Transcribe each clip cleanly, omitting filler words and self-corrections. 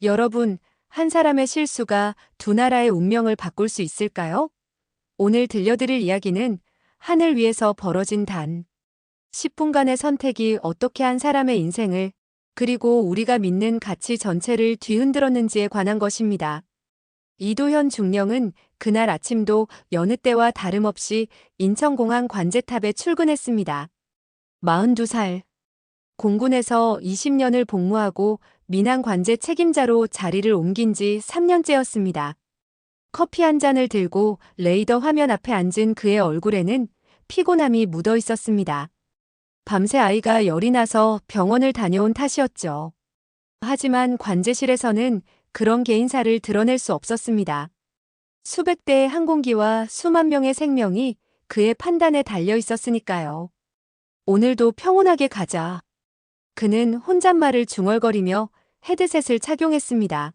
여러분, 한 사람의 실수가 두 나라의 운명을 바꿀 수 있을까요? 오늘 들려드릴 이야기는 하늘 위에서 벌어진 단 10분간의 선택이 어떻게 한 사람의 인생을, 그리고 우리가 믿는 가치 전체를 뒤흔들었는지에 관한 것입니다. 이도현 중령은 그날 아침도 여느 때와 다름없이 인천공항 관제탑에 출근했습니다. 42살. 공군에서 20년을 복무하고 민항 관제 책임자로 자리를 옮긴 지 3년째였습니다. 커피 한 잔을 들고 레이더 화면 앞에 앉은 그의 얼굴에는 피곤함이 묻어 있었습니다. 밤새 아이가 열이 나서 병원을 다녀온 탓이었죠. 하지만 관제실에서는 그런 개인사를 드러낼 수 없었습니다. 수백 대의 항공기와 수만 명의 생명이 그의 판단에 달려 있었으니까요. 오늘도 평온하게 가자. 그는 혼잣말을 중얼거리며 헤드셋을 착용했습니다.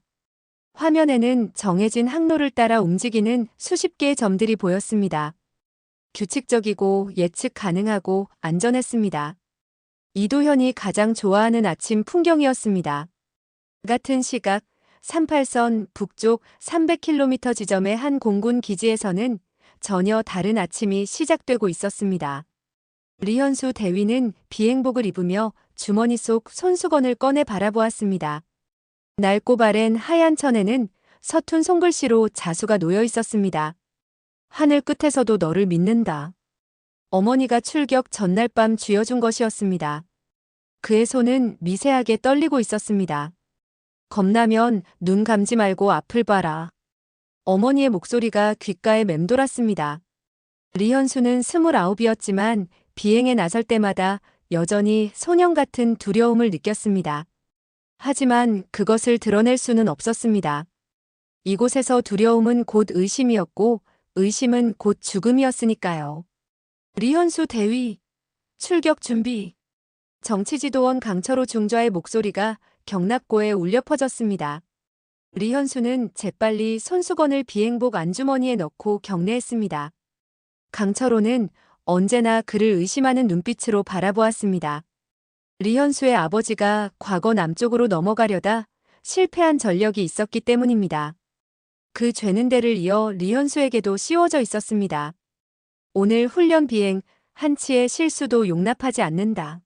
화면에는 정해진 항로를 따라 움직이는 수십 개의 점들이 보였습니다. 규칙적이고 예측 가능하고 안전했습니다. 이도현이 가장 좋아하는 아침 풍경이었습니다. 같은 시각 38선 북쪽 300km 지점의 한 공군 기지에서는 전혀 다른 아침이 시작되고 있었습니다. 리현수 대위는 비행복을 입으며 주머니 속 손수건을 꺼내 바라보았습니다. 낡고 바랜 하얀 천에는 서툰 손글씨로 자수가 놓여 있었습니다. 하늘 끝에서도 너를 믿는다. 어머니가 출격 전날 밤 쥐어준 것이었습니다. 그의 손은 미세하게 떨리고 있었습니다. 겁나면 눈 감지 말고 앞을 봐라. 어머니의 목소리가 귓가에 맴돌았습니다. 리현수는 29이었지만 비행에 나설 때마다 여전히 소년 같은 두려움을 느꼈습니다. 하지만 그것을 드러낼 수는 없었습니다. 이곳에서 두려움은 곧 의심이었고 의심은 곧 죽음이었으니까요. 리현수 대위, 출격 준비. 정치지도원 강철호 중좌의 목소리가 경납고에 울려 퍼졌습니다. 리현수는 재빨리 손수건을 비행복 안주머니에 넣고 경례했습니다. 강철호는 언제나 그를 의심하는 눈빛으로 바라보았습니다. 리현수의 아버지가 과거 남쪽으로 넘어가려다 실패한 전력이 있었기 때문입니다. 그 죄는 대를 이어 리현수에게도 씌워져 있었습니다. 오늘 훈련 비행 한치의 실수도 용납하지 않는다.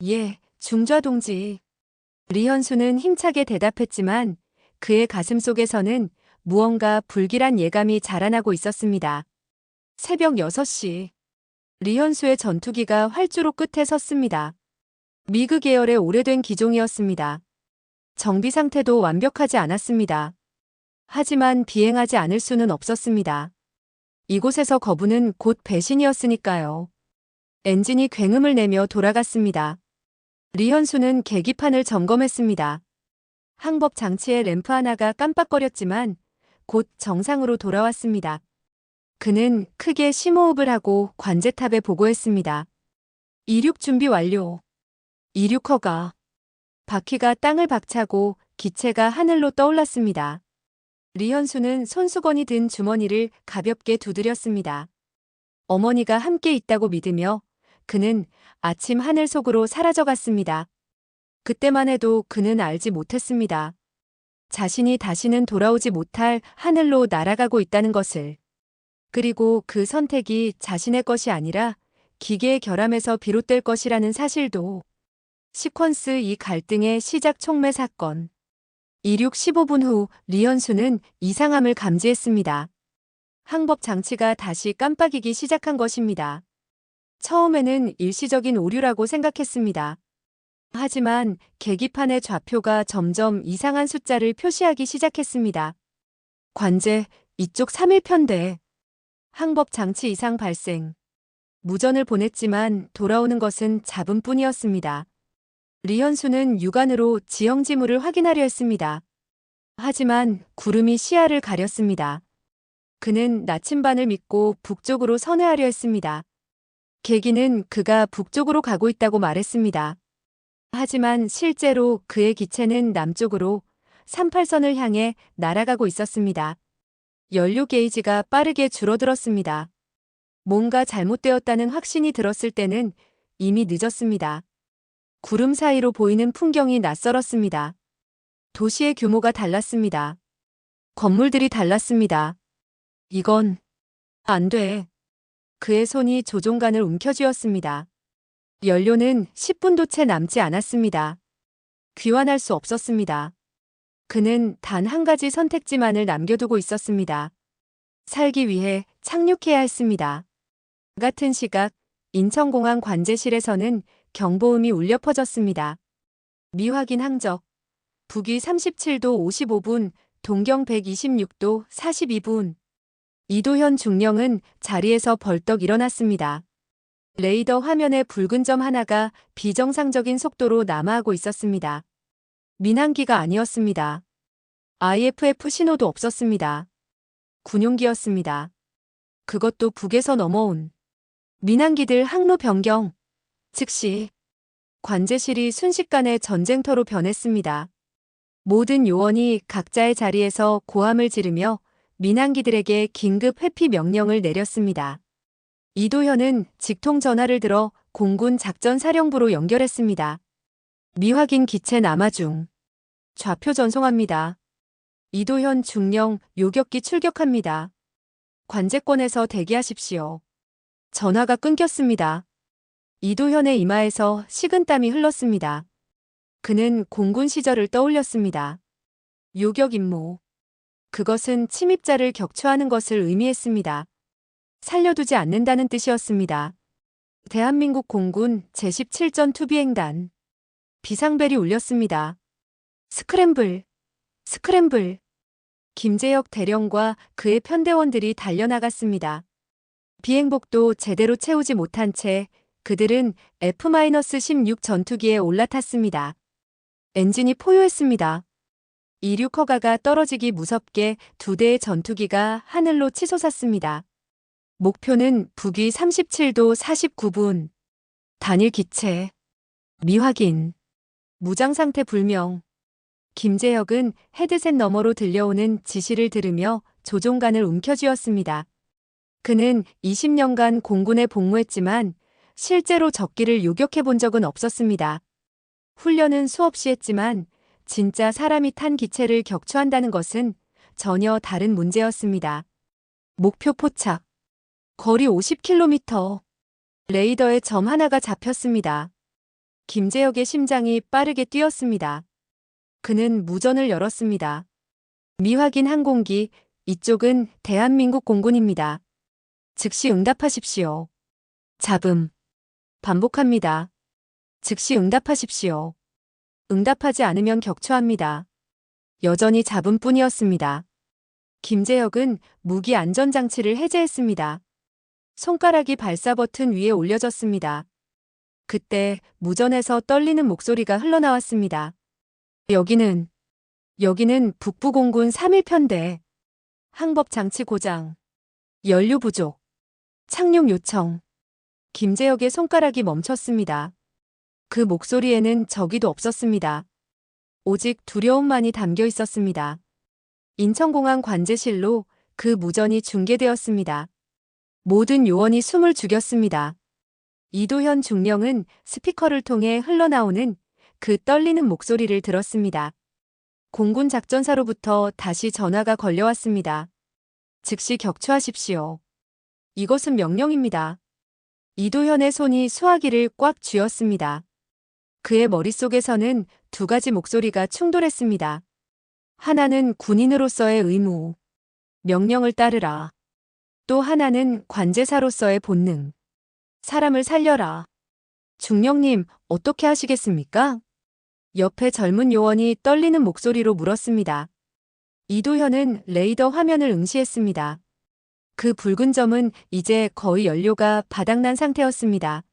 예, 중좌 동지. 리현수는 힘차게 대답했지만 그의 가슴 속에서는 무언가 불길한 예감이 자라나고 있었습니다. 새벽 6시. 리현수의 전투기가 활주로 끝에 섰습니다. 미그 계열의 오래된 기종이었습니다. 정비 상태도 완벽하지 않았습니다. 하지만 비행하지 않을 수는 없었습니다. 이곳에서 거부는 곧 배신이었으니까요. 엔진이 굉음을 내며 돌아갔습니다. 리현수는 계기판을 점검했습니다. 항법 장치의 램프 하나가 깜빡거렸지만 곧 정상으로 돌아왔습니다. 그는 크게 심호흡을 하고 관제탑에 보고했습니다. 이륙 준비 완료. 이륙 허가. 바퀴가 땅을 박차고 기체가 하늘로 떠올랐습니다. 리현수는 손수건이 든 주머니를 가볍게 두드렸습니다. 어머니가 함께 있다고 믿으며 그는 아침 하늘 속으로 사라져갔습니다. 그때만 해도 그는 알지 못했습니다. 자신이 다시는 돌아오지 못할 하늘로 날아가고 있다는 것을. 그리고 그 선택이 자신의 것이 아니라 기계의 결함에서 비롯될 것이라는 사실도. 시퀀스 2 갈등의 시작 촉매 사건. 이륙 15분 후 리현수는 이상함을 감지했습니다. 항법 장치가 다시 깜빡이기 시작한 것입니다. 처음에는 일시적인 오류라고 생각했습니다. 하지만 계기판의 좌표가 점점 이상한 숫자를 표시하기 시작했습니다. 관제, 이쪽 3일편대. 항법 장치 이상 발생. 무전을 보냈지만 돌아오는 것은 잡음뿐이었습니다. 리현수는 육안으로 지형 지물을 확인하려 했습니다. 하지만 구름이 시야를 가렸습니다. 그는 나침반을 믿고 북쪽으로 선회하려 했습니다. 계기는 그가 북쪽으로 가고 있다고 말했습니다. 하지만 실제로 그의 기체는 남쪽으로 38선을 향해 날아가고 있었습니다. 연료 게이지가 빠르게 줄어들었습니다. 뭔가 잘못되었다는 확신이 들었을 때는 이미 늦었습니다. 구름 사이로 보이는 풍경이 낯설었습니다. 도시의 규모가 달랐습니다. 건물들이 달랐습니다. 이건 안 돼. 그의 손이 조종간을 움켜쥐었습니다. 연료는 10분도 채 남지 않았습니다. 귀환할 수 없었습니다. 그는 단 한 가지 선택지만을 남겨두고 있었습니다. 살기 위해 착륙해야 했습니다. 같은 시각 인천공항 관제실에서는 경보음이 울려 퍼졌습니다. 미확인 항적. 북위 37도 55분, 동경 126도 42분. 이도현 중령은 자리에서 벌떡 일어났습니다. 레이더 화면에 붉은 점 하나가 비정상적인 속도로 남하하고 있었습니다. 민항기가 아니었습니다. IFF 신호도 없었습니다. 군용기였습니다. 그것도 북에서 넘어온 민항기들 항로 변경. 즉시 관제실이 순식간에 전쟁터로 변했습니다. 모든 요원이 각자의 자리에서 고함을 지르며 민항기들에게 긴급 회피 명령을 내렸습니다. 이도현은 직통 전화를 들어 공군 작전사령부로 연결했습니다. 미확인 기체 남하 중. 좌표 전송합니다. 이도현 중령 요격기 출격합니다. 관제권에서 대기하십시오. 전화가 끊겼습니다. 이도현의 이마에서 식은땀이 흘렀습니다. 그는 공군 시절을 떠올렸습니다. 요격 임무. 그것은 침입자를 격추하는 것을 의미했습니다. 살려두지 않는다는 뜻이었습니다. 대한민국 공군 제17전 투비행단. 비상벨이 울렸습니다. 스크램블, 스크램블. 김재혁 대령과 그의 편대원들이 달려나갔습니다. 비행복도 제대로 채우지 못한 채 그들은 F-16 전투기에 올라탔습니다. 엔진이 포효했습니다. 이륙 허가가 떨어지기 무섭게 두 대의 전투기가 하늘로 치솟았습니다. 목표는 북위 37도 49분. 단일 기체. 미확인. 무장상태 불명. 김재혁은 헤드셋 너머로 들려오는 지시를 들으며 조종관을 움켜쥐었습니다. 그는 20년간 공군에 복무했지만 실제로 적기를 요격해 본 적은 없었습니다. 훈련은 수없이 했지만 진짜 사람이 탄 기체를 격추한다는 것은 전혀 다른 문제였습니다. 목표 포착. 거리 50km. 레이더에 점 하나가 잡혔습니다. 김재혁의 심장이 빠르게 뛰었습니다. 그는 무전을 열었습니다. 미확인 항공기, 이쪽은 대한민국 공군입니다. 즉시 응답하십시오. 잡음. 반복합니다. 즉시 응답하십시오. 응답하지 않으면 격추합니다. 여전히 잡음뿐이었습니다. 김재혁은 무기 안전장치를 해제했습니다. 손가락이 발사 버튼 위에 올려졌습니다. 그때 무전에서 떨리는 목소리가 흘러나왔습니다. 여기는 북부공군 3.1편대. 항법장치 고장. 연료 부족. 착륙 요청. 김재혁의 손가락이 멈췄습니다. 그 목소리에는 저기도 없었습니다. 오직 두려움만이 담겨 있었습니다. 인천공항 관제실로 그 무전이 중계되었습니다. 모든 요원이 숨을 죽였습니다. 이도현 중령은 스피커를 통해 흘러나오는 그 떨리는 목소리를 들었습니다. 공군 작전사로부터 다시 전화가 걸려왔습니다. 즉시 격추하십시오. 이것은 명령입니다. 이도현의 손이 수화기를 꽉 쥐었습니다. 그의 머릿속에서는 두 가지 목소리가 충돌했습니다. 하나는 군인으로서의 의무, 명령을 따르라. 또 하나는 관제사로서의 본능, 사람을 살려라. 중령님, 어떻게 하시겠습니까? 옆에 젊은 요원이 떨리는 목소리로 물었습니다. 이도현은 레이더 화면을 응시했습니다. 그 붉은 점은 이제 거의 연료가 바닥난 상태였습니다.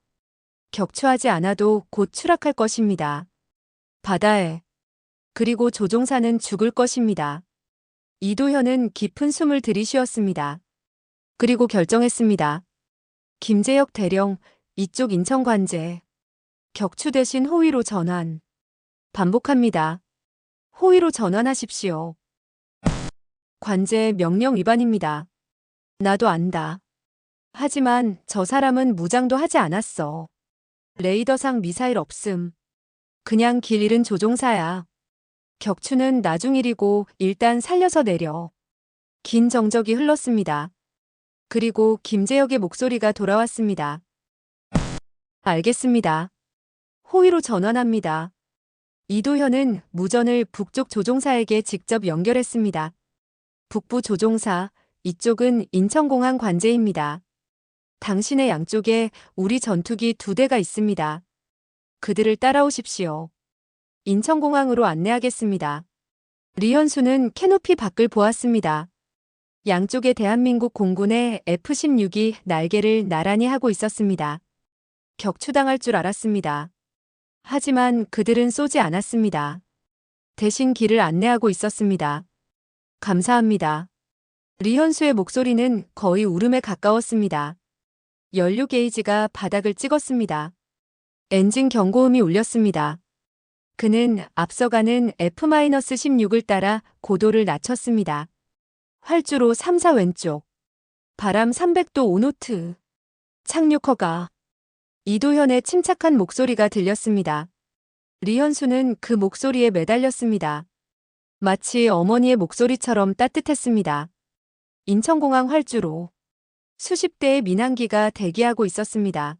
격추하지 않아도 곧 추락할 것입니다. 바다에. 그리고 조종사는 죽을 것입니다. 이도현은 깊은 숨을 들이쉬었습니다. 그리고 결정했습니다. 김재혁 대령, 이쪽 인천관제. 격추 대신 호위로 전환. 반복합니다. 호위로 전환하십시오. 관제 명령 위반입니다. 나도 안다. 하지만 저 사람은 무장도 하지 않았어. 레이더상 미사일 없음. 그냥 길 잃은 조종사야. 격추는 나중 일이고 일단 살려서 내려. 긴 정적이 흘렀습니다. 그리고 김재혁의 목소리가 돌아왔습니다. 알겠습니다. 호위로 전환합니다. 이도현은 무전을 북쪽 조종사에게 직접 연결했습니다. 북부 조종사, 이쪽은 인천공항 관제입니다. 당신의 양쪽에 우리 전투기 2대가 있습니다. 그들을 따라오십시오. 인천공항으로 안내하겠습니다. 리현수는 캐노피 밖을 보았습니다. 양쪽에 대한민국 공군의 F-16이 날개를 나란히 하고 있었습니다. 격추당할 줄 알았습니다. 하지만 그들은 쏘지 않았습니다. 대신 길을 안내하고 있었습니다. 감사합니다. 리현수의 목소리는 거의 울음에 가까웠습니다. 연료 게이지가 바닥을 찍었습니다. 엔진 경고음이 울렸습니다. 그는 앞서가는 F-16을 따라 고도를 낮췄습니다. 활주로 3사 왼쪽. 바람 300도 5노트. 착륙허가. 이도현의 침착한 목소리가 들렸습니다. 리현수는 그 목소리에 매달렸습니다. 마치 어머니의 목소리처럼 따뜻했습니다. 인천공항 활주로. 수십 대의 민항기가 대기하고 있었습니다.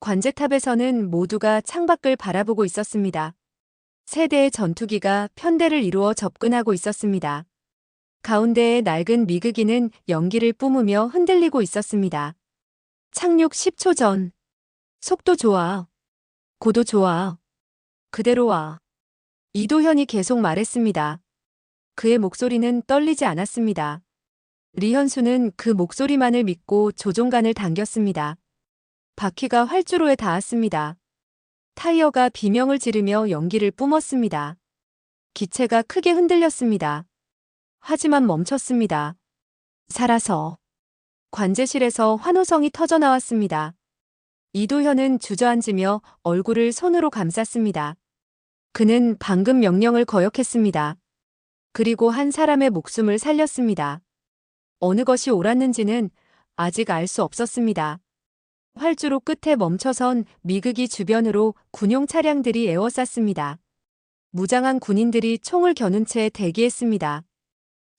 관제탑에서는 모두가 창밖을 바라보고 있었습니다. 세 대의 전투기가 편대를 이루어 접근하고 있었습니다. 가운데의 낡은 미그기는 연기를 뿜으며 흔들리고 있었습니다. 착륙 10초 전. 속도 좋아. 고도 좋아. 그대로 와. 이도현이 계속 말했습니다. 그의 목소리는 떨리지 않았습니다. 리현수는 그 목소리만을 믿고 조종간을 당겼습니다. 바퀴가 활주로에 닿았습니다. 타이어가 비명을 지르며 연기를 뿜었습니다. 기체가 크게 흔들렸습니다. 하지만 멈췄습니다. 살아서. 관제실에서 환호성이 터져나왔습니다. 이도현은 주저앉으며 얼굴을 손으로 감쌌습니다. 그는 방금 명령을 거역했습니다. 그리고 한 사람의 목숨을 살렸습니다. 어느 것이 옳았는지는 아직 알 수 없었습니다. 활주로 끝에 멈춰선 미그기 주변으로 군용 차량들이 에워쌌습니다. 무장한 군인들이 총을 겨눈 채 대기했습니다.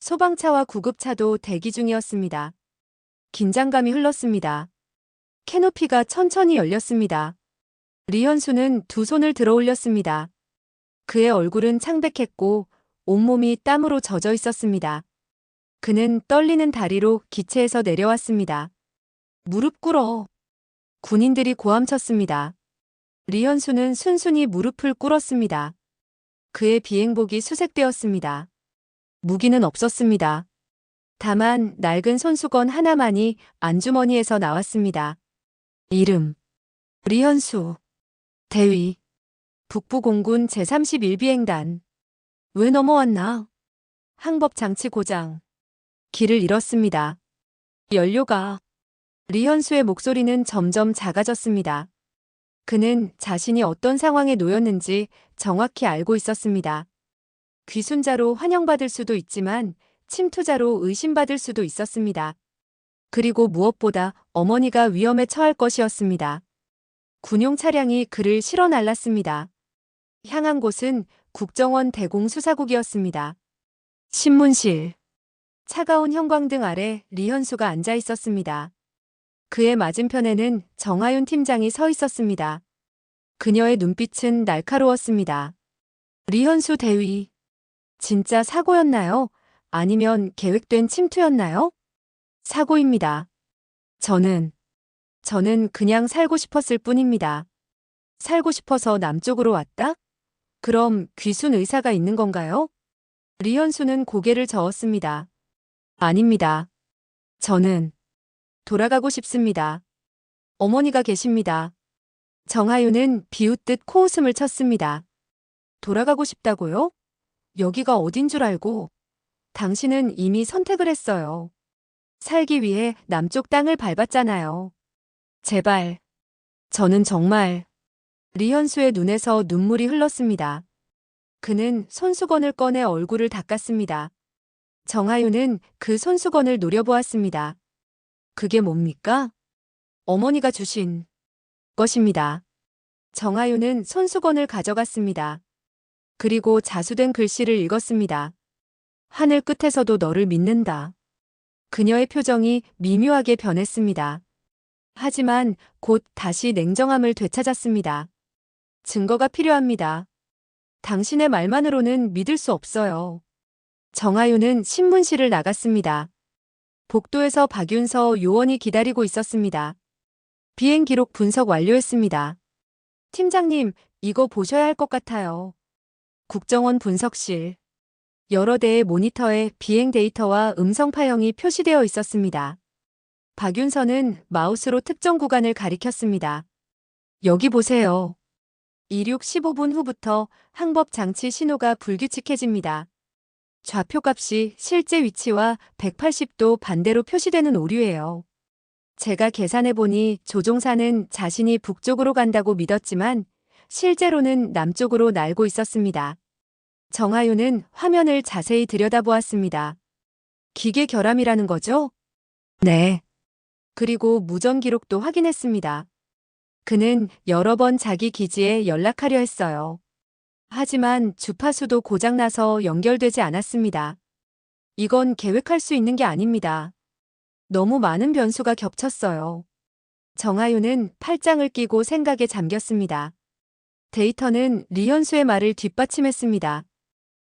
소방차와 구급차도 대기 중이었습니다. 긴장감이 흘렀습니다. 캐노피가 천천히 열렸습니다. 리현수는 두 손을 들어 올렸습니다. 그의 얼굴은 창백했고 온몸이 땀으로 젖어 있었습니다. 그는 떨리는 다리로 기체에서 내려왔습니다. 무릎 꿇어. 군인들이 고함쳤습니다. 리현수는 순순히 무릎을 꿇었습니다. 그의 비행복이 수색되었습니다. 무기는 없었습니다. 다만 낡은 손수건 하나만이 안주머니에서 나왔습니다. 이름. 리현수. 대위. 북부공군 제31비행단. 왜 넘어왔나? 항법장치 고장. 길을 잃었습니다. 연료가. 리현수의 목소리는 점점 작아졌습니다. 그는 자신이 어떤 상황에 놓였는지 정확히 알고 있었습니다. 귀순자로 환영받을 수도 있지만 침투자로 의심받을 수도 있었습니다. 그리고 무엇보다 어머니가 위험에 처할 것이었습니다. 군용 차량이 그를 실어 날랐습니다. 향한 곳은 국정원 대공수사국이었습니다. 신문실. 차가운 형광등 아래 리현수가 앉아 있었습니다. 그의 맞은편에는 정하윤 팀장이 서 있었습니다. 그녀의 눈빛은 날카로웠습니다. 리현수 대위. 진짜 사고였나요? 아니면 계획된 침투였나요? 사고입니다. 저는 그냥 살고 싶었을 뿐입니다. 살고 싶어서 남쪽으로 왔다? 그럼 귀순 의사가 있는 건가요? 리현수는 고개를 저었습니다. 아닙니다. 저는 돌아가고 싶습니다. 어머니가 계십니다. 정하윤은 비웃듯 코웃음을 쳤습니다. 돌아가고 싶다고요? 여기가 어딘 줄 알고. 당신은 이미 선택을 했어요. 살기 위해 남쪽 땅을 밟았잖아요. 제발. 저는 정말. 리현수의 눈에서 눈물이 흘렀습니다. 그는 손수건을 꺼내 얼굴을 닦았습니다. 정하윤은 그 손수건을 노려보았습니다. 그게 뭡니까? 어머니가 주신 것입니다. 정하윤은 손수건을 가져갔습니다. 그리고 자수된 글씨를 읽었습니다. 하늘 끝에서도 너를 믿는다. 그녀의 표정이 미묘하게 변했습니다. 하지만 곧 다시 냉정함을 되찾았습니다. 증거가 필요합니다. 당신의 말만으로는 믿을 수 없어요. 정하윤은 신문실을 나갔습니다. 복도에서 박윤서 요원이 기다리고 있었습니다. 비행 기록 분석 완료했습니다. 팀장님, 이거 보셔야 할 것 같아요. 국정원 분석실. 여러 대의 모니터에 비행 데이터와 음성 파형이 표시되어 있었습니다. 박윤서는 마우스로 특정 구간을 가리켰습니다. 여기 보세요. 이륙 15분 후부터 항법 장치 신호가 불규칙해집니다. 좌표값이 실제 위치와 180도 반대로 표시되는 오류예요. 제가 계산해보니 조종사는 자신이 북쪽으로 간다고 믿었지만 실제로는 남쪽으로 날고 있었습니다. 정하윤은 화면을 자세히 들여다보았습니다. 기계 결함이라는 거죠? 네. 그리고 무전 기록도 확인했습니다. 그는 여러 번 자기 기지에 연락하려 했어요. 하지만 주파수도 고장나서 연결되지 않았습니다. 이건 계획할 수 있는 게 아닙니다. 너무 많은 변수가 겹쳤어요. 정하윤은 팔짱을 끼고 생각에 잠겼습니다. 데이터는 리현수의 말을 뒷받침했습니다.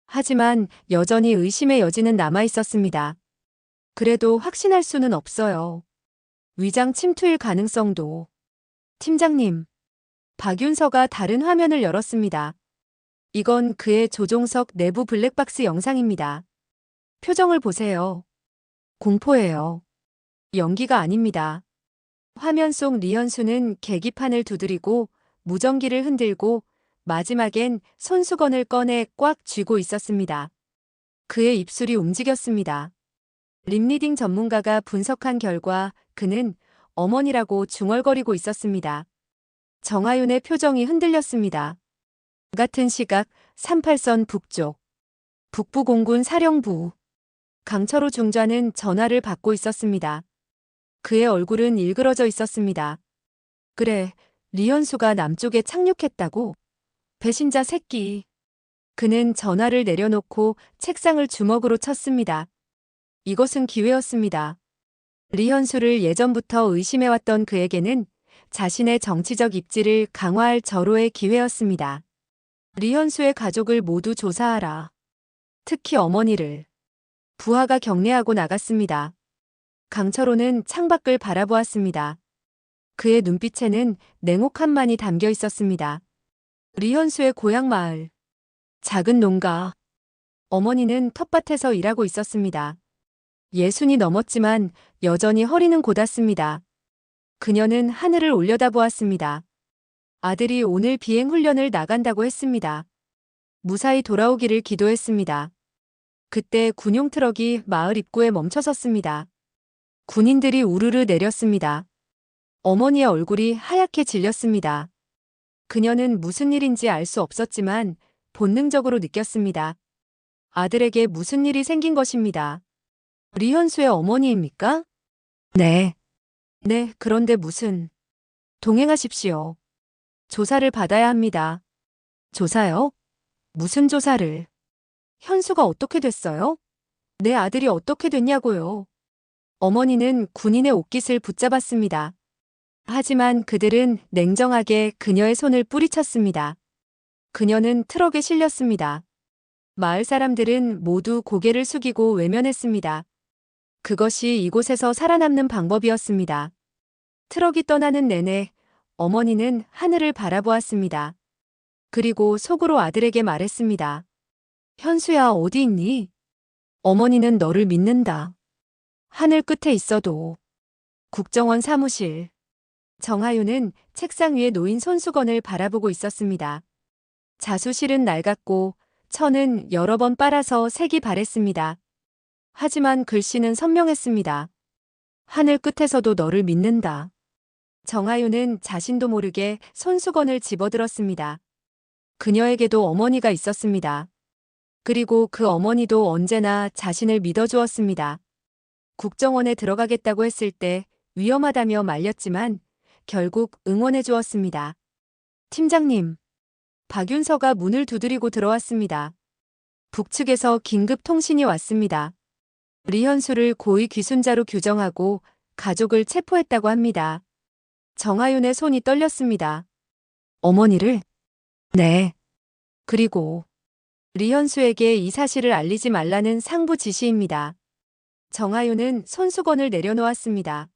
하지만 여전히 의심의 여지는 남아 있었습니다. 그래도 확신할 수는 없어요. 위장 침투일 가능성도. 팀장님. 박윤서가 다른 화면을 열었습니다. 이건 그의 조종석 내부 블랙박스 영상입니다. 표정을 보세요. 공포예요. 연기가 아닙니다. 화면 속 리현수는 계기판을 두드리고 무전기를 흔들고 마지막엔 손수건을 꺼내 꽉 쥐고 있었습니다. 그의 입술이 움직였습니다. 립리딩 전문가가 분석한 결과 그는 어머니라고 중얼거리고 있었습니다. 정하윤의 표정이 흔들렸습니다. 같은 시각 38선 북쪽 북부공군 사령부 강철호 중좌는 전화를 받고 있었습니다. 그의 얼굴은 일그러져 있었습니다. 그래, 리현수가 남쪽에 착륙했다고? 배신자 새끼. 그는 전화를 내려놓고 책상을 주먹으로 쳤습니다. 이것은 기회였습니다. 리현수를 예전부터 의심해왔던 그에게는 자신의 정치적 입지를 강화할 절호의 기회였습니다. 리현수의 가족을 모두 조사하라. 특히 어머니를. 부하가 격려하고 나갔습니다. 강철호는 창밖을 바라보았습니다. 그의 눈빛에는 냉혹함만이 담겨 있었습니다. 리현수의 고향 마을. 작은 농가. 어머니는 텃밭에서 일하고 있었습니다. 60이 넘었지만 여전히 허리는 곧았습니다. 그녀는 하늘을 올려다보았습니다. 아들이 오늘 비행 훈련을 나간다고 했습니다. 무사히 돌아오기를 기도했습니다. 그때 군용 트럭이 마을 입구에 멈춰섰습니다. 군인들이 우르르 내렸습니다. 어머니의 얼굴이 하얗게 질렸습니다. 그녀는 무슨 일인지 알 수 없었지만 본능적으로 느꼈습니다. 아들에게 무슨 일이 생긴 것입니다. 리현수의 어머니입니까? 네. 네, 그런데 무슨. 동행하십시오. 조사를 받아야 합니다. 조사요? 무슨 조사를? 현수가 어떻게 됐어요? 내 아들이 어떻게 됐냐고요. 어머니는 군인의 옷깃을 붙잡았습니다. 하지만 그들은 냉정하게 그녀의 손을 뿌리쳤습니다. 그녀는 트럭에 실렸습니다. 마을 사람들은 모두 고개를 숙이고 외면했습니다. 그것이 이곳에서 살아남는 방법이었습니다. 트럭이 떠나는 내내 어머니는 하늘을 바라보았습니다. 그리고 속으로 아들에게 말했습니다. 현수야, 어디 있니? 어머니는 너를 믿는다. 하늘 끝에 있어도. 국정원 사무실. 정하윤은 책상 위에 놓인 손수건을 바라보고 있었습니다. 자수실은 낡았고 천은 여러 번 빨아서 색이 바랬습니다. 하지만 글씨는 선명했습니다. 하늘 끝에서도 너를 믿는다. 정하윤은 자신도 모르게 손수건을 집어들었습니다. 그녀에게도 어머니가 있었습니다. 그리고 그 어머니도 언제나 자신을 믿어주었습니다. 국정원에 들어가겠다고 했을 때 위험하다며 말렸지만 결국 응원해 주었습니다. 팀장님. 박윤서가 문을 두드리고 들어왔습니다. 북측에서 긴급 통신이 왔습니다. 리현수를 고의 귀순자로 규정하고 가족을 체포했다고 합니다. 정하윤의 손이 떨렸습니다. 어머니를? 네. 그리고 리현수에게 이 사실을 알리지 말라는 상부 지시입니다. 정하윤은 손수건을 내려놓았습니다.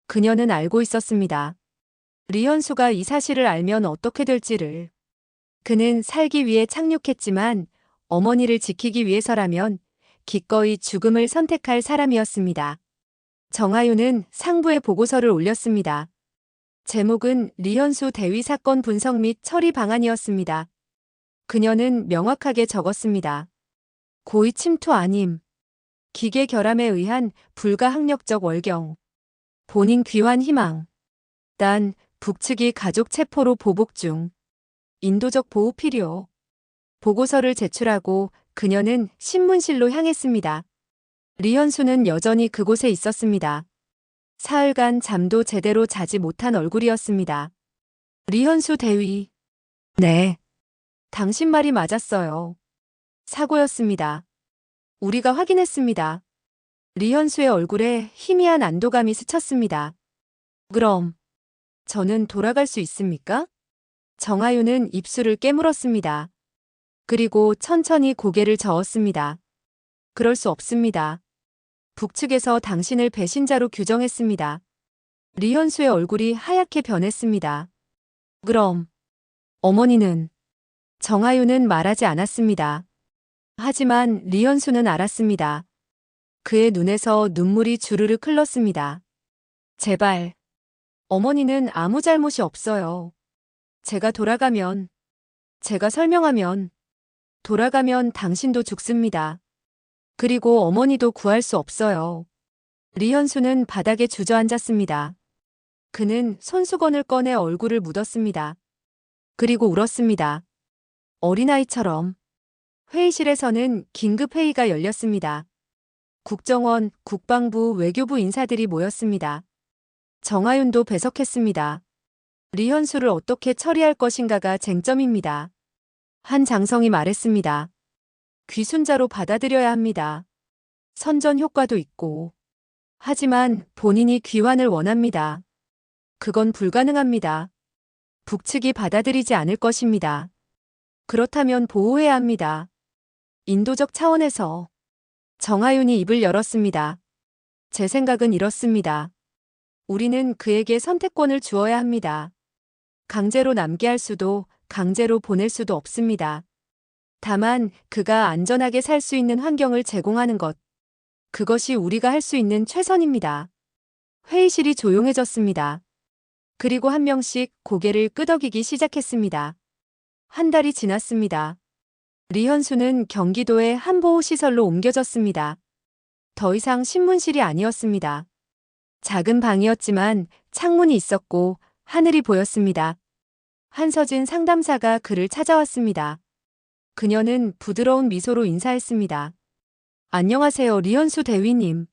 그녀는 알고 있었습니다. 리현수가 이 사실을 알면 어떻게 될지를. 그는 살기 위해 착륙했지만 어머니를 지키기 위해서라면 기꺼이 죽음을 선택할 사람이었습니다. 정하윤은 상부에 보고서를 올렸습니다. 제목은 리현수 대위 사건 분석 및 처리 방안이었습니다. 그녀는 명확하게 적었습니다. 고의 침투 아님. 기계 결함에 의한 불가항력적 월경. 본인 귀환 희망. 단, 북측이 가족 체포로 보복 중. 인도적 보호 필요. 보고서를 제출하고 그녀는 신문실로 향했습니다. 리현수는 여전히 그곳에 있었습니다. 사흘간 잠도 제대로 자지 못한 얼굴이었습니다. 리현수 대위. 네. 당신 말이 맞았어요. 사고였습니다. 우리가 확인했습니다. 리현수의 얼굴에 희미한 안도감이 스쳤습니다. 그럼 저는 돌아갈 수 있습니까? 정하윤은 입술을 깨물었습니다. 그리고 천천히 고개를 저었습니다. 그럴 수 없습니다. 북측에서 당신을 배신자로 규정했습니다. 리현수의 얼굴이 하얗게 변했습니다. 그럼 어머니는? 정하윤은 말하지 않았습니다. 하지만 리현수는 알았습니다. 그의 눈에서 눈물이 주르륵 흘렀습니다. 제발. 어머니는 아무 잘못이 없어요. 제가 돌아가면, 제가 설명하면, 돌아가면 당신도 죽습니다. 그리고 어머니도 구할 수 없어요. 리현수는 바닥에 주저앉았습니다. 그는 손수건을 꺼내 얼굴을 묻었습니다. 그리고 울었습니다. 어린아이처럼. 회의실에서는 긴급회의가 열렸습니다. 국정원, 국방부, 외교부 인사들이 모였습니다. 정하윤도 배석했습니다. 리현수를 어떻게 처리할 것인가가 쟁점입니다. 한 장성이 말했습니다. 귀순자로 받아들여야 합니다. 선전 효과도 있고. 하지만 본인이 귀환을 원합니다. 그건 불가능합니다. 북측이 받아들이지 않을 것입니다. 그렇다면 보호해야 합니다. 인도적 차원에서. 정하윤이 입을 열었습니다. 제 생각은 이렇습니다. 우리는 그에게 선택권을 주어야 합니다. 강제로 남게 할 수도 강제로 보낼 수도 없습니다. 다만 그가 안전하게 살 수 있는 환경을 제공하는 것. 그것이 우리가 할 수 있는 최선입니다. 회의실이 조용해졌습니다. 그리고 한 명씩 고개를 끄덕이기 시작했습니다. 한 달이 지났습니다. 리현수는 경기도의 한 보호시설로 옮겨졌습니다. 더 이상 신문실이 아니었습니다. 작은 방이었지만 창문이 있었고 하늘이 보였습니다. 한서진 상담사가 그를 찾아왔습니다. 그녀는 부드러운 미소로 인사했습니다. 안녕하세요, 리현수 대위님.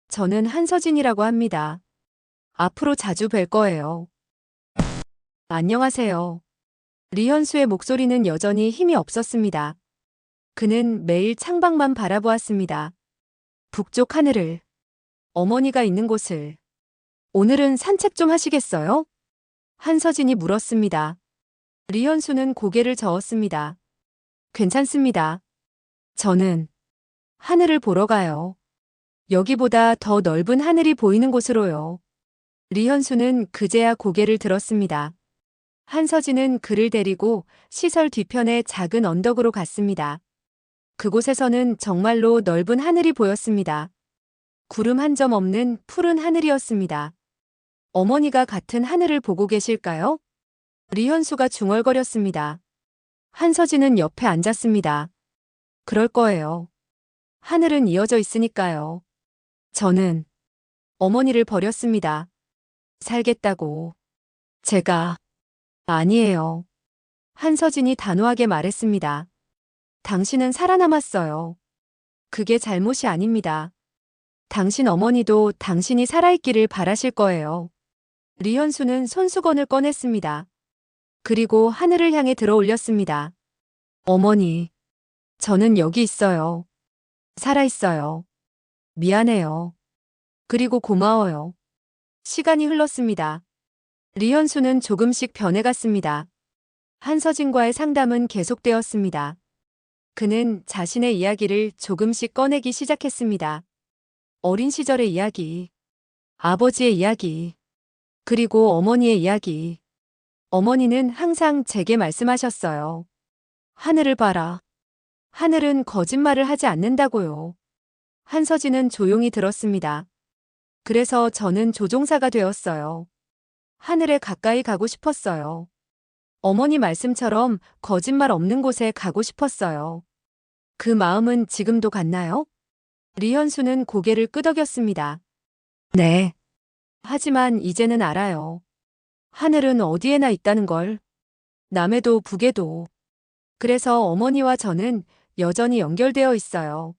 저는 한서진이라고 합니다. 앞으로 자주 뵐 거예요. 안녕하세요. 리현수의 목소리는 여전히 힘이 없었습니다. 그는 매일 창밖만 바라보았습니다. 북쪽 하늘을, 어머니가 있는 곳을. 오늘은 산책 좀 하시겠어요? 한서진이 물었습니다. 리현수는 고개를 저었습니다. 괜찮습니다. 저는 하늘을 보러 가요. 여기보다 더 넓은 하늘이 보이는 곳으로요. 리현수는 그제야 고개를 들었습니다. 한서진은 그를 데리고 시설 뒤편의 작은 언덕으로 갔습니다. 그곳에서는 정말로 넓은 하늘이 보였습니다. 구름 한 점 없는 푸른 하늘이었습니다. 어머니가 같은 하늘을 보고 계실까요? 리현수가 중얼거렸습니다. 한서진은 옆에 앉았습니다. 그럴 거예요. 하늘은 이어져 있으니까요. 저는 어머니를 버렸습니다. 살겠다고. 제가 아니에요. 한서진이 단호하게 말했습니다. 당신은 살아남았어요. 그게 잘못이 아닙니다. 당신 어머니도 당신이 살아있기를 바라실 거예요. 리현수는 손수건을 꺼냈습니다. 그리고 하늘을 향해 들어 올렸습니다. 어머니, 저는 여기 있어요. 살아있어요. 미안해요. 그리고 고마워요. 시간이 흘렀습니다. 리현수는 조금씩 변해갔습니다. 한서진과의 상담은 계속되었습니다. 그는 자신의 이야기를 조금씩 꺼내기 시작했습니다. 어린 시절의 이야기, 아버지의 이야기, 그리고 어머니의 이야기. 어머니는 항상 제게 말씀하셨어요. 하늘을 봐라. 하늘은 거짓말을 하지 않는다고요. 한서진은 조용히 들었습니다. 그래서 저는 조종사가 되었어요. 하늘에 가까이 가고 싶었어요. 어머니 말씀처럼 거짓말 없는 곳에 가고 싶었어요. 그 마음은 지금도 같나요? 리현수는 고개를 끄덕였습니다. 네. 하지만 이제는 알아요. 하늘은 어디에나 있다는 걸. 남해도 북에도. 그래서 어머니와 저는 여전히 연결되어 있어요.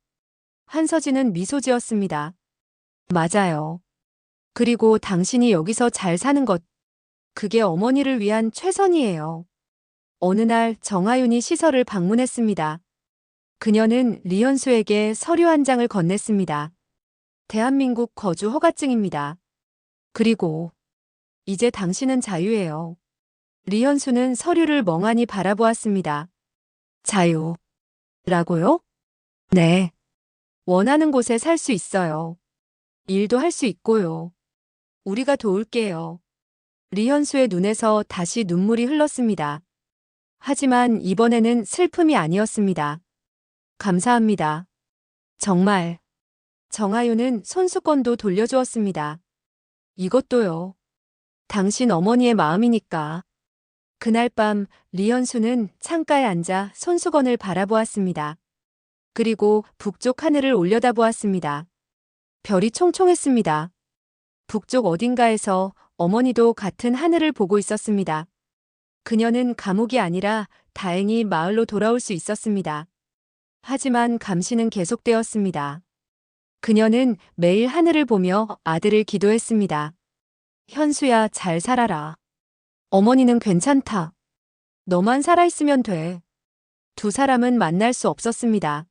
한서진은 미소 지었습니다. 맞아요. 그리고 당신이 여기서 잘 사는 것, 그게 어머니를 위한 최선이에요. 어느 날 정하윤이 시설을 방문했습니다. 그녀는 리현수에게 서류 한 장을 건넸습니다. 대한민국 거주 허가증입니다. 그리고 이제 당신은 자유예요. 리현수는 서류를 멍하니 바라보았습니다. 자유라고요? 네. 원하는 곳에 살 수 있어요. 일도 할 수 있고요. 우리가 도울게요. 리현수의 눈에서 다시 눈물이 흘렀습니다. 하지만 이번에는 슬픔이 아니었습니다. 감사합니다. 정말. 정하윤은 손수건도 돌려주었습니다. 이것도요. 당신 어머니의 마음이니까. 그날 밤 리현수는 창가에 앉아 손수건을 바라보았습니다. 그리고 북쪽 하늘을 올려다보았습니다. 별이 총총했습니다. 북쪽 어딘가에서 어머니도 같은 하늘을 보고 있었습니다. 그녀는 감옥이 아니라 다행히 마을로 돌아올 수 있었습니다. 하지만 감시는 계속되었습니다. 그녀는 매일 하늘을 보며 아들을 기도했습니다. 현수야, 잘 살아라. 어머니는 괜찮다. 너만 살아있으면 돼. 두 사람은 만날 수 없었습니다.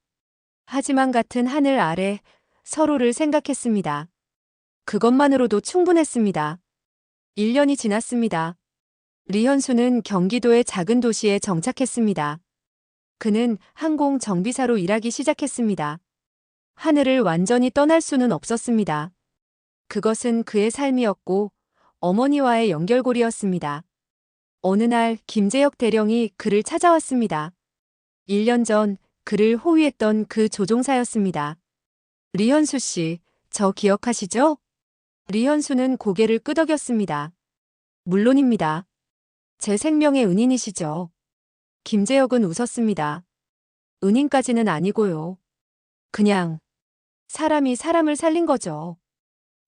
하지만 같은 하늘 아래 서로를 생각했습니다. 그것만으로도 충분했습니다. 1년이 지났습니다. 리현수는 경기도의 작은 도시에 정착했습니다. 그는 항공 정비사로 일하기 시작했습니다. 하늘을 완전히 떠날 수는 없었습니다. 그것은 그의 삶이었고 어머니와의 연결고리였습니다. 어느 날 김재혁 대령이 그를 찾아왔습니다. 1년 전 그를 호위했던 그 조종사였습니다. 리현수 씨, 저 기억하시죠? 리현수는 고개를 끄덕였습니다. 물론입니다. 제 생명의 은인이시죠. 김재혁은 웃었습니다. 은인까지는 아니고요. 그냥 사람이 사람을 살린 거죠.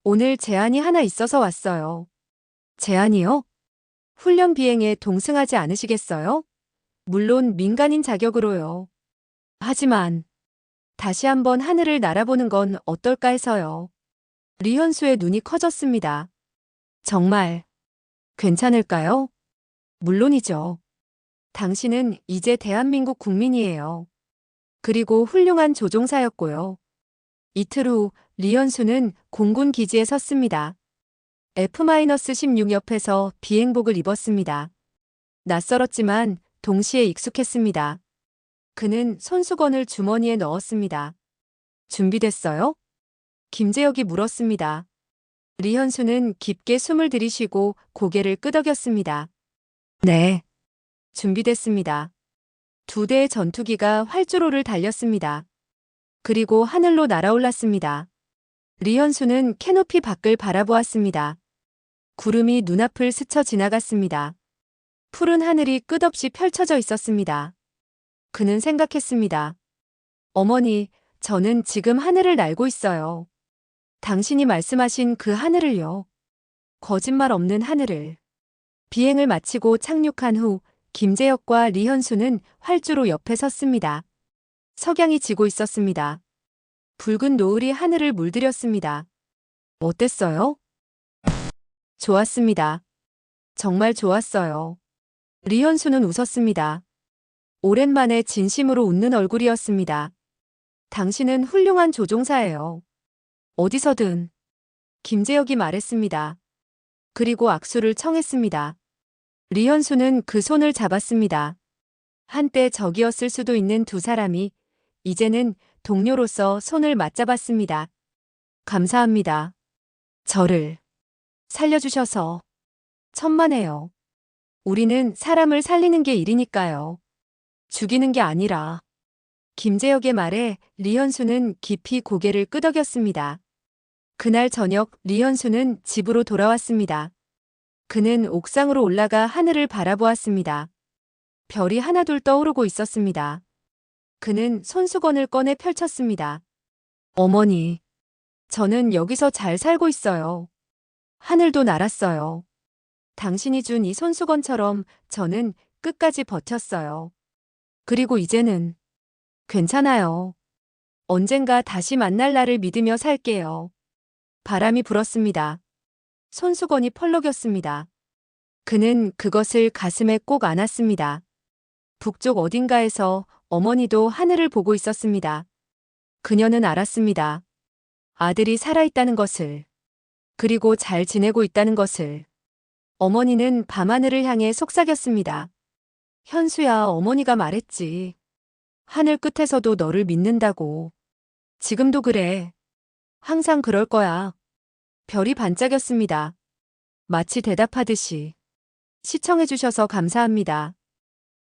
오늘 제안이 하나 있어서 왔어요. 제안이요? 훈련 비행에 동승하지 않으시겠어요? 물론 민간인 자격으로요. 하지만 다시 한번 하늘을 날아보는 건 어떨까 해서요. 리현수의 눈이 커졌습니다. 정말 괜찮을까요? 물론이죠. 당신은 이제 대한민국 국민이에요. 그리고 훌륭한 조종사였고요. 이틀 후 리현수는 공군 기지에 섰습니다. F-16 옆에서 비행복을 입었습니다. 낯설었지만 동시에 익숙했습니다. 그는 손수건을 주머니에 넣었습니다. 준비됐어요? 김재혁이 물었습니다. 리현수는 깊게 숨을 들이쉬고 고개를 끄덕였습니다. 네. 준비됐습니다. 두 대의 전투기가 활주로를 달렸습니다. 그리고 하늘로 날아올랐습니다. 리현수는 캐노피 밖을 바라보았습니다. 구름이 눈앞을 스쳐 지나갔습니다. 푸른 하늘이 끝없이 펼쳐져 있었습니다. 그는 생각했습니다. 어머니, 저는 지금 하늘을 날고 있어요. 당신이 말씀하신 그 하늘을요. 거짓말 없는 하늘을. 비행을 마치고 착륙한 후 김재혁과 리현수는 활주로 옆에 섰습니다. 석양이 지고 있었습니다. 붉은 노을이 하늘을 물들였습니다. 어땠어요? 좋았습니다. 정말 좋았어요. 리현수는 웃었습니다. 오랜만에 진심으로 웃는 얼굴이었습니다. 당신은 훌륭한 조종사예요. 어디서든. 김재혁이 말했습니다. 그리고 악수를 청했습니다. 리현수는 그 손을 잡았습니다. 한때 적이었을 수도 있는 두 사람이 이제는 동료로서 손을 맞잡았습니다. 감사합니다. 저를 살려주셔서 천만에요. 우리는 사람을 살리는 게 일이니까요. 죽이는 게 아니라. 김재혁의 말에 리현수는 깊이 고개를 끄덕였습니다. 그날 저녁 리현수는 집으로 돌아왔습니다. 그는 옥상으로 올라가 하늘을 바라보았습니다. 별이 하나둘 떠오르고 있었습니다. 그는 손수건을 꺼내 펼쳤습니다. 어머니, 저는 여기서 잘 살고 있어요. 하늘도 날았어요. 당신이 준 이 손수건처럼 저는 끝까지 버텼어요. 그리고 이제는 괜찮아요. 언젠가 다시 만날 날을 믿으며 살게요. 바람이 불었습니다. 손수건이 펄럭였습니다. 그는 그것을 가슴에 꼭 안았습니다. 북쪽 어딘가에서 어머니도 하늘을 보고 있었습니다. 그녀는 알았습니다. 아들이 살아있다는 것을, 그리고 잘 지내고 있다는 것을. 어머니는 밤하늘을 향해 속삭였습니다. 현수야, 어머니가 말했지. 하늘 끝에서도 너를 믿는다고. 지금도 그래. 항상 그럴 거야. 별이 반짝였습니다. 마치 대답하듯이. 시청해주셔서 감사합니다.